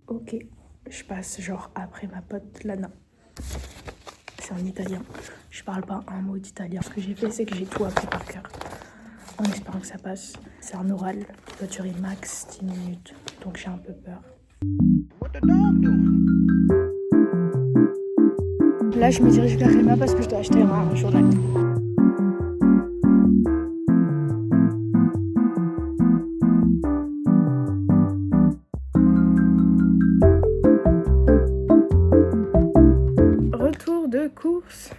Ok, je passe genre après ma pote Lana. C'est en italien. Je parle pas un mot d'italien. Ce que j'ai fait, c'est que j'ai tout appris par cœur. En espérant que ça passe. C'est un oral. Ça doit durer max 10 minutes. Donc j'ai un peu peur. Là, je me dirige vers Réma parce que je dois acheter un journal. Retour de course.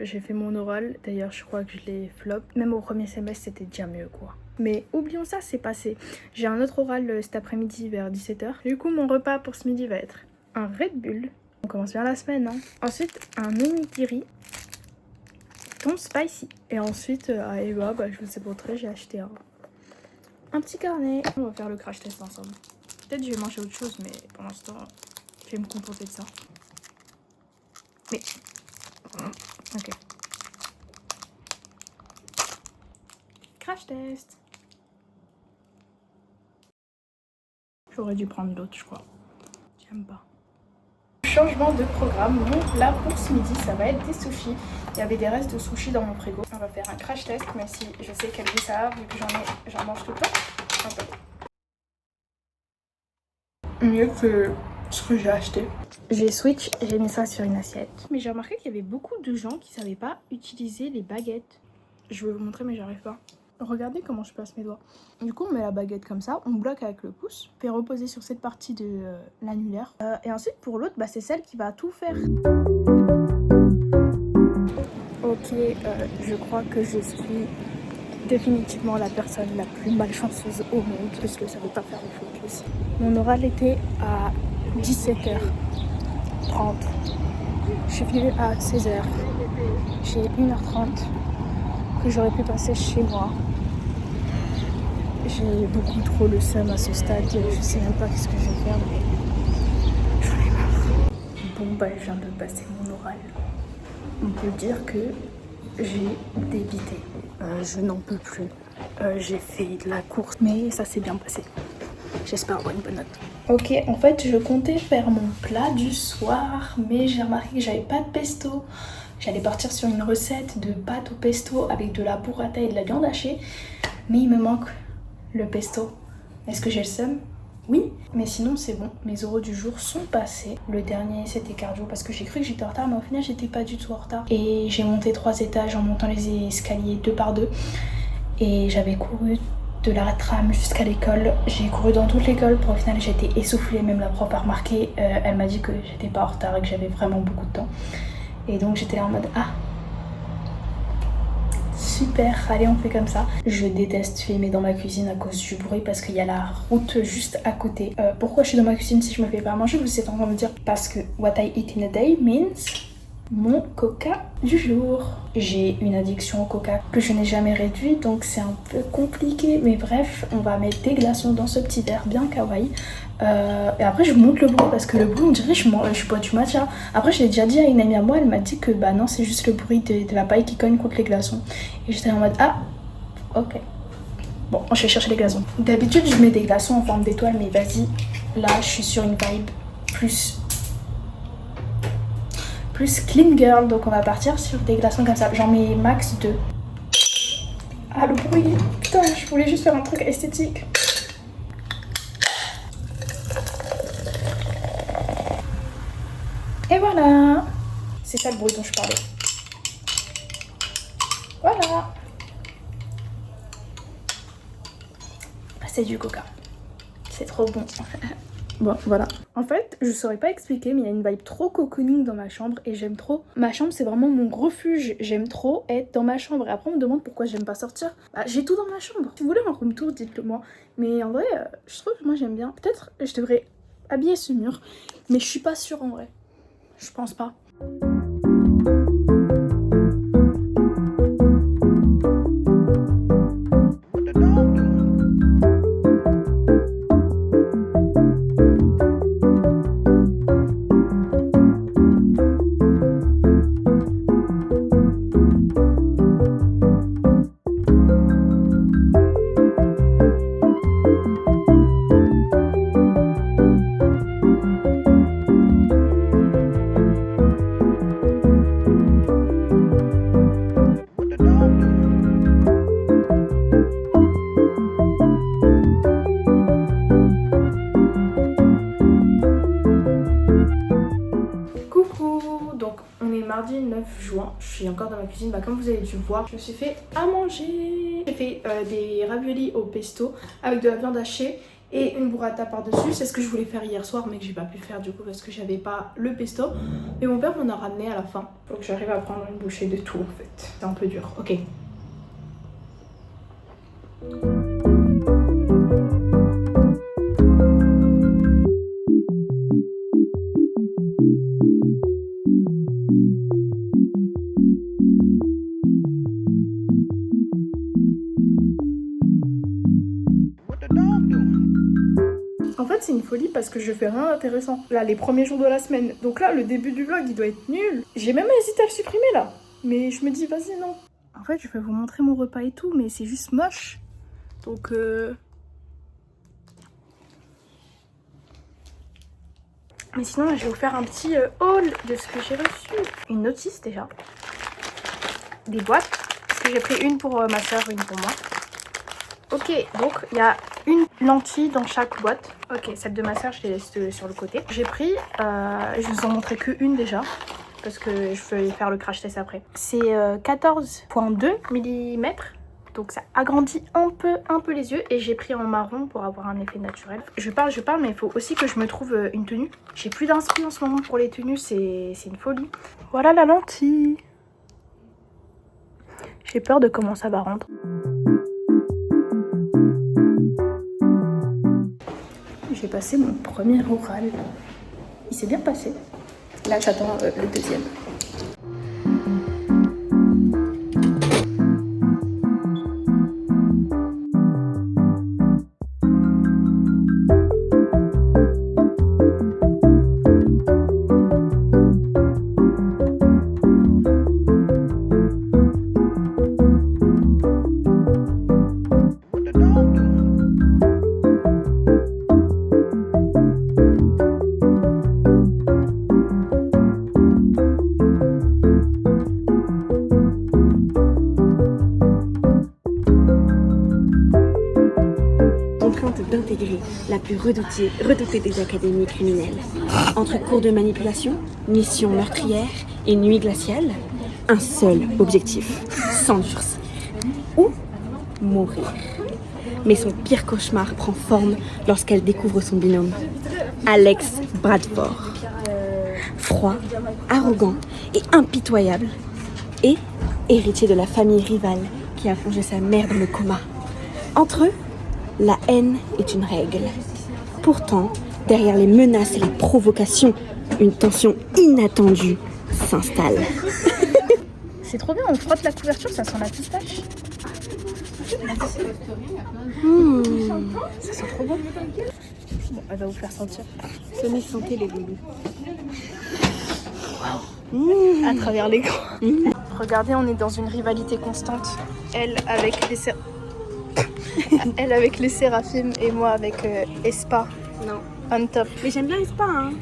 J'ai fait mon oral. D'ailleurs, je crois que je l'ai flop. Même au premier semestre, c'était déjà mieux, quoi. Mais oublions ça, c'est passé. J'ai un autre oral cet après-midi vers 17h. Du coup, mon repas pour ce midi va être un Red Bull. On commence bien la semaine, hein. Ensuite, un onigiri thon spicy. Et ensuite, à Eva, je vous ai montré, j'ai acheté un petit carnet. On va faire le crash test ensemble. Peut-être je vais manger autre chose, mais pour l'instant, je vais me contenter de ça. Mais... Ok. Crash test. J'aurais dû prendre l'autre, je crois. J'aime pas. Changement de programme. Mon plat pour ce midi, ça va être des sushis. Il y avait des restes de sushis dans mon frigo. On va faire un crash test, même si je sais quel goût ça a, vu que j'en mange tout le temps. Un peu. Mieux que ce que j'ai acheté. J'ai switch, j'ai mis ça sur une assiette. Mais j'ai remarqué qu'il y avait beaucoup de gens qui savaient pas utiliser les baguettes. Je vais vous montrer, mais j'arrive pas. Regardez comment je place mes doigts. Du coup, on met la baguette comme ça, on bloque avec le pouce, fait reposer sur cette partie de l'annulaire. Et ensuite, pour l'autre, c'est celle qui va tout faire. Ok, je crois que je suis définitivement la personne la plus malchanceuse au monde, parce que ça ne veut pas faire le focus. Mon oral était à 17h30. Je suis venue à 16h. J'ai 1h30 que j'aurais pu passer chez moi. J'ai beaucoup trop le seum à ce stade, je sais même pas ce que je vais faire, mais j'en ai marre. Bon, je viens de passer mon oral. On peut dire que j'ai débité. Je n'en peux plus. J'ai fait de la course, mais ça s'est bien passé. J'espère avoir une bonne note. Ok, en fait, je comptais faire mon plat du soir, mais j'ai remarqué que j'avais pas de pesto. J'allais partir sur une recette de pâte au pesto avec de la burrata et de la viande hachée, mais il me manque le pesto. Est-ce que j'ai le seum? Oui, mais sinon c'est bon. Mes oraux du jour sont passés. Le dernier c'était cardio parce que j'ai cru que j'étais en retard, mais au final j'étais pas du tout en retard. Et j'ai monté 3 étages en montant les escaliers 2 par 2. Et j'avais couru de la tram jusqu'à l'école. J'ai couru dans toute l'école pour au final j'étais essoufflée. Même la prof a remarqué, elle m'a dit que j'étais pas en retard et que j'avais vraiment beaucoup de temps. Et donc j'étais là en mode ah, super, allez on fait comme ça. Je déteste filmer dans ma cuisine à cause du bruit parce qu'il y a la route juste à côté. Pourquoi je suis dans ma cuisine si je me fais pas manger? Vous êtes en train de me dire parce que what I eat in a day means mon coca du jour. J'ai une addiction au coca que je n'ai jamais réduite, donc c'est un peu compliqué, mais bref, on va mettre des glaçons dans ce petit verre bien kawaii. Et après je vous montre le bruit parce que le bruit on dirait je bois du matcha. Après je l'ai déjà dit à une amie à moi, elle m'a dit que non, c'est juste le bruit de la paille qui cogne contre les glaçons. Et j'étais en mode ah ok, bon je vais chercher les glaçons. D'habitude je mets des glaçons en forme d'étoile, mais vas-y, là je suis sur une vibe plus clean girl, donc on va partir sur des glaçons comme ça. J'en mets max 2. Ah le bruit, putain, je voulais juste faire un truc esthétique. Et voilà, c'est ça le bruit dont je parlais. Voilà, c'est du coca, c'est trop bon. Bon, voilà. En fait, je saurais pas expliquer, mais il y a une vibe trop cocooning dans ma chambre et j'aime trop. Ma chambre, c'est vraiment mon refuge. J'aime trop être dans ma chambre. Et après, on me demande pourquoi j'aime pas sortir. J'ai tout dans ma chambre. Si vous voulez un room tour, dites-le moi. Mais en vrai, je trouve que moi, j'aime bien. Peut-être je devrais habiller ce mur, mais je suis pas sûre en vrai. Je pense pas. Coucou, donc on est mardi 9 juin, je suis encore dans ma cuisine, comme vous avez dû voir, je me suis fait à manger. J'ai fait des raviolis au pesto avec de la viande hachée et une burrata par-dessus. C'est ce que je voulais faire hier soir mais que j'ai pas pu faire du coup parce que j'avais pas le pesto. Mais mon père m'en a ramené à la fin, faut que j'arrive à prendre une bouchée de tout en fait. C'est un peu dur, ok. En fait c'est une folie parce que je fais rien d'intéressant. Là les premiers jours de la semaine. Donc là le début du vlog il doit être nul. J'ai même hésité à le supprimer là. Mais je me dis vas-y non. En fait je vais vous montrer mon repas et tout mais c'est juste moche. Donc mais sinon là, je vais vous faire un petit haul de ce que j'ai reçu. Une notice déjà. Des boîtes. Parce que j'ai pris une pour ma soeur, une pour moi. Ok, donc il y a une lentille dans chaque boîte. Ok, celle de ma soeur, je l'ai laissée sur le côté. J'ai pris, je vous en montrerai qu'une déjà, parce que je vais faire le crash test après. C'est 14,2 mm, donc ça agrandit un peu les yeux. Et j'ai pris en marron pour avoir un effet naturel. Je parle, mais il faut aussi que je me trouve une tenue. J'ai plus d'inspi en ce moment pour les tenues, c'est une folie. Voilà la lentille. J'ai peur de comment ça va rendre. J'ai passé mon premier oral. Il s'est bien passé. Là, j'attends le deuxième. D'intégrer la plus redoutée des académies criminelles. Entre cours de manipulation, mission meurtrière et nuit glaciale, un seul objectif, s'endurcir ou mourir. Mais son pire cauchemar prend forme lorsqu'elle découvre son binôme, Alex Bradford. Froid, arrogant et impitoyable, et héritier de la famille rivale qui a plongé sa mère dans le coma. Entre eux, la haine est une règle. Pourtant, derrière les menaces et les provocations, une tension inattendue s'installe. C'est trop bien, on frotte la couverture, ça sent la pistache. Ça sent trop bon. Bon, elle va vous faire sentir. Sonnez santé les loulous. À travers l'écran. Regardez, on est dans une rivalité constante. Elle avec les Séraphimes et moi avec Espa. Non. On top. Mais j'aime bien Espa, hein.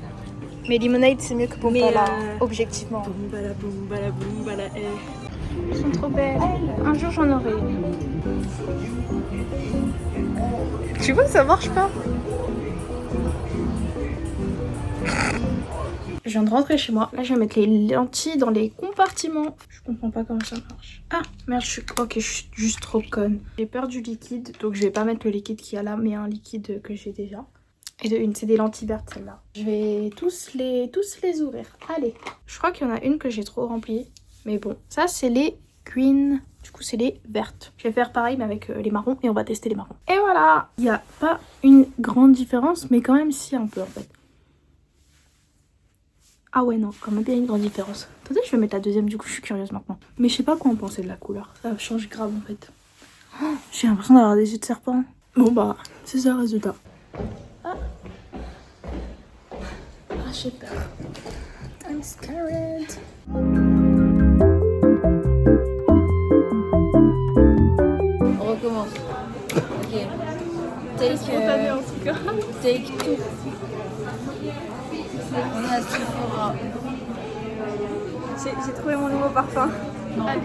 Mais Lemonade c'est mieux que Bombala, objectivement. Bombala, Elles sont trop belles. Un jour j'en aurai une. Tu vois, ça marche pas. Je viens de rentrer chez moi. Là, je vais mettre les lentilles dans les compartiments. Je comprends pas comment ça marche. Ah, merde, je suis juste trop conne. J'ai peur du liquide, donc je vais pas mettre le liquide qu'il y a là, mais un liquide que j'ai déjà. Et de une, c'est des lentilles vertes celles-là. Je vais tous les ouvrir. Allez. Je crois qu'il y en a une que j'ai trop remplie. Mais bon, ça c'est les green. Du coup, c'est les vertes. Je vais faire pareil, mais avec les marrons, et on va tester les marrons. Et voilà. Il n'y a pas une grande différence, mais quand même si un peu en fait. Ah ouais non, quand même bien une grande différence. Attendez, je vais mettre la deuxième, du coup je suis curieuse maintenant. Mais je sais pas quoi en penser de la couleur. Ça change grave en fait. Oh, j'ai l'impression d'avoir des yeux de serpent. Bon bah, c'est ça le résultat. Ah, j'ai peur. I'm scared. On recommence. Ok. Spontané en tout cas. Take two. On est à Sephora. J'ai trouvé mon nouveau parfum. Non. Allez.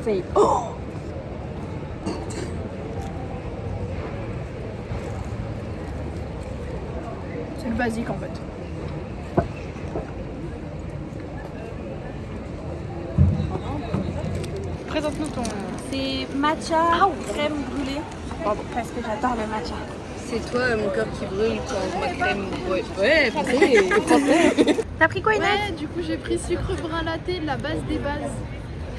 Ça y est. Oh, c'est le basique en fait. Présente-nous ton... c'est matcha crème brûlée. Parce que j'adore le matcha. C'est toi mon cœur qui brûle quand ma crème. Ouais, français. T'as pris quoi, Inès? Ouais, du coup j'ai pris sucre brun latte, la base des bases.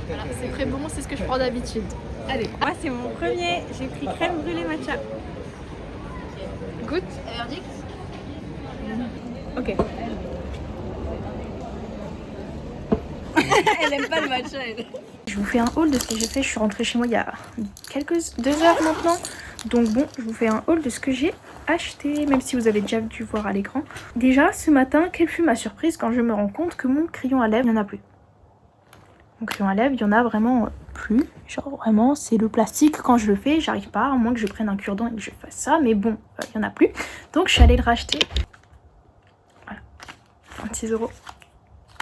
Voilà, c'est très bon, c'est ce que je prends d'habitude. Allez, moi c'est mon premier. J'ai pris crème brûlée matcha. Goûte. Verdict. Ok. Elle aime pas le matcha, elle. Je vous fais un haul de ce que j'ai fait. Je suis rentrée chez moi il y a 2 heures maintenant. Donc bon, je vous fais un haul de ce que j'ai acheté, même si vous avez déjà dû voir à l'écran. Déjà, ce matin, quelle fut ma surprise quand je me rends compte que mon crayon à lèvres, il n'y en a plus. Mon crayon à lèvres, il n'y en a vraiment plus. Genre vraiment, c'est le plastique. Quand je le fais, j'arrive pas, à moins que je prenne un cure-dent et que je fasse ça. Mais bon, il n'y en a plus. Donc je suis allée le racheter. Voilà, 26 €.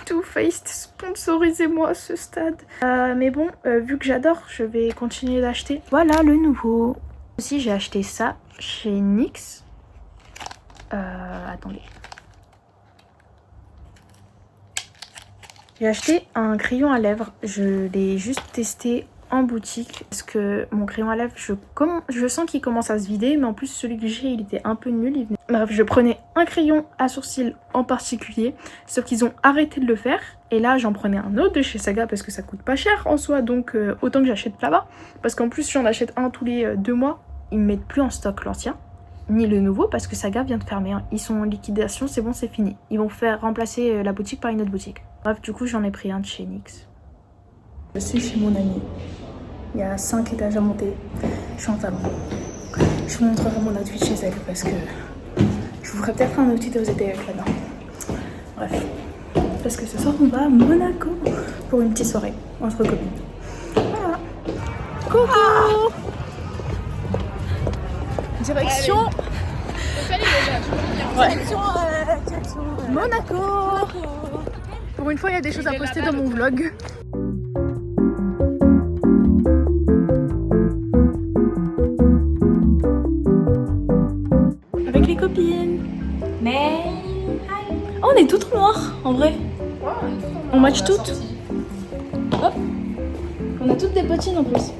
Too Faced, sponsorisez-moi à ce stade. Mais bon, vu que j'adore, je vais continuer d'acheter. Voilà le nouveau. Aussi, j'ai acheté ça chez NYX. Attendez. J'ai acheté un crayon à lèvres. Je l'ai juste testé en boutique parce que mon crayon à lèvres, je sens qu'il commence à se vider, mais en plus celui que j'ai, il était un peu nul. Bref, je prenais un crayon à sourcils en particulier, sauf qu'ils ont arrêté de le faire. Et là, j'en prenais un autre de chez Saga parce que ça coûte pas cher en soi, donc autant que j'achète là-bas. Parce qu'en plus, j'en achète un tous les 2 mois. Ils me mettent plus en stock l'ancien, ni le nouveau, parce que Saga vient de fermer. Hein. Ils sont en liquidation, c'est bon, c'est fini. Ils vont faire remplacer la boutique par une autre boutique. Bref, du coup, j'en ai pris un de chez NYX. Je suis chez mon ami. Il y a 5 étages à monter. Je suis en talon. Je vous montrerai mon outfit chez elle parce que je vous ferai peut-être un outfit aux ETF là-dedans. Bref. Parce que ce soir, on va à Monaco pour une petite soirée entre copines. Voilà. Coucou. Direction. Direction Monaco. Pour une fois, il y a des choses à poster dans mon vlog. Avec les copines. Mais Oh, on est toutes noires, en vrai. On match toutes. Hop. On a toutes des bottines en plus.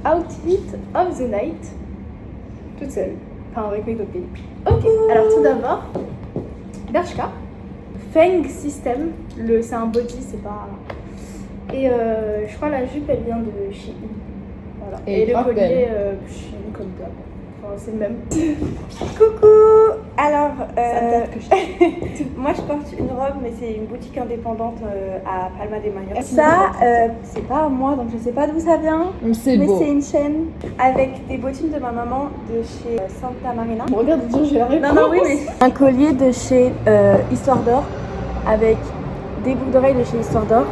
Outfit of the night. Toute seule. Enfin, avec mes copines. Ok. Alors, tout d'abord, Bershka. Feng System. C'est un body, c'est pas... Et je crois la jupe, elle vient de Shein. Voilà. Et le collier, Shein comme toi. Enfin, c'est le même. Coucou. Alors, Ça date que je moi je porte une robe, mais c'est une boutique indépendante à Palma de Mallorca. Ça, c'est pas à moi, donc je sais pas d'où ça vient. Mais c'est une chaîne avec des bottines de ma maman de chez Santa Marina. Regarde, j'ai la réponse. Non, oui, mais un collier de chez Histoire d'Or avec des boucles d'oreilles de chez Histoire d'Or.